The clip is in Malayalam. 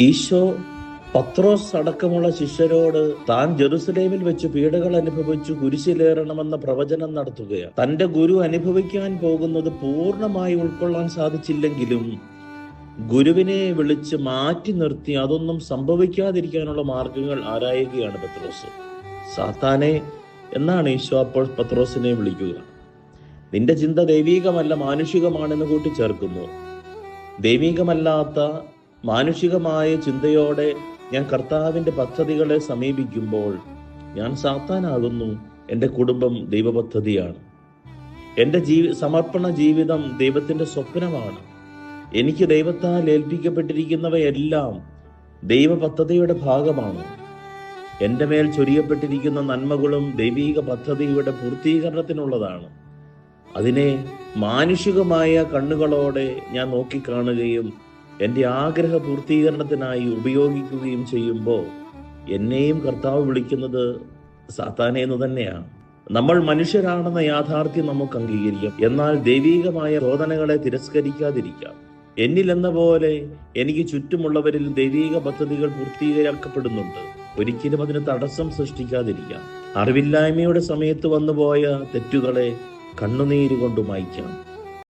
ഈശോ പത്രോസ് അടക്കമുള്ള ശിഷ്യരോട് താൻ ജെറുസലേമിൽ വെച്ച് പീഡകൾ അനുഭവിച്ചു കുരിശിലേറണമെന്ന പ്രവചനം നടത്തുകയാണ്. തന്റെ ഗുരു അനുഭവിക്കാൻ പോകുന്നത് പൂർണ്ണമായി ഉൾക്കൊള്ളാൻ സാധിച്ചില്ലെങ്കിലും ഗുരുവിനെ വിളിച്ച് മാറ്റി നിർത്തി അതൊന്നും സംഭവിക്കാതിരിക്കാനുള്ള മാർഗങ്ങൾ ആരായുകയാണ് പത്രോസ്. സാത്താനെ എന്നാണ് ഈശോ അപ്പോൾ പത്രോസിനെ വിളിക്കുക. നിന്റെ ചിന്ത ദൈവീകമല്ല മാനുഷികമാണെന്ന് കൂട്ടിച്ചേർക്കുന്നു. ദൈവീകമല്ലാത്ത മാനുഷികമായ ചിന്തയോടെ ഞാൻ കർത്താവിന്റെ പദ്ധതികളെ സമീപിക്കുമ്പോൾ ഞാൻ സാത്താനാകുന്നു. എൻ്റെ കുടുംബം ദൈവപദ്ധതിയാണ്. എൻ്റെ സമർപ്പണ ജീവിതം ദൈവത്തിന്റെ സ്വപ്നമാണ്. എനിക്ക് ദൈവത്താൽ ഏൽപ്പിക്കപ്പെട്ടിരിക്കുന്നവയെല്ലാം ദൈവ പദ്ധതിയുടെ ഭാഗമാണ്. എൻ്റെ മേൽ ചൊരിയപ്പെട്ടിരിക്കുന്ന നന്മകളും ദൈവീക പദ്ധതിയുടെ പൂർത്തീകരണത്തിനുള്ളതാണ്. അതിനെ മാനുഷികമായ കണ്ണുകളോടെ ഞാൻ നോക്കിക്കാണുകയും എൻ്റെ ആഗ്രഹ പൂർത്തീകരണത്തിനായി ഉപയോഗിക്കുകയും ചെയ്യുമ്പോൾ എന്നെയും കർത്താവ് വിളിക്കുന്നത് സാത്താനെ എന്ന് തന്നെയാണ്. നമ്മൾ മനുഷ്യരാണെന്ന യാഥാർത്ഥ്യം നമുക്ക് അംഗീകരിക്കാം. എന്നാൽ ദൈവീകമായ ശോധനകളെ തിരസ്കരിക്കാതിരിക്കാം. എന്നിലെന്ന പോലെ എനിക്ക് ചുറ്റുമുള്ളവരിൽ ദൈവീക പദ്ധതികൾ പൂർത്തീകരിക്കപ്പെടുന്നുണ്ട്. ഒരിക്കലും അതിന് തടസ്സം സൃഷ്ടിക്കാതിരിക്കാം. അറിവില്ലായ്മയുടെ സമയത്ത് വന്നുപോയ തെറ്റുകളെ കണ്ണുനീര് കൊണ്ട് മായ്ക്കാം.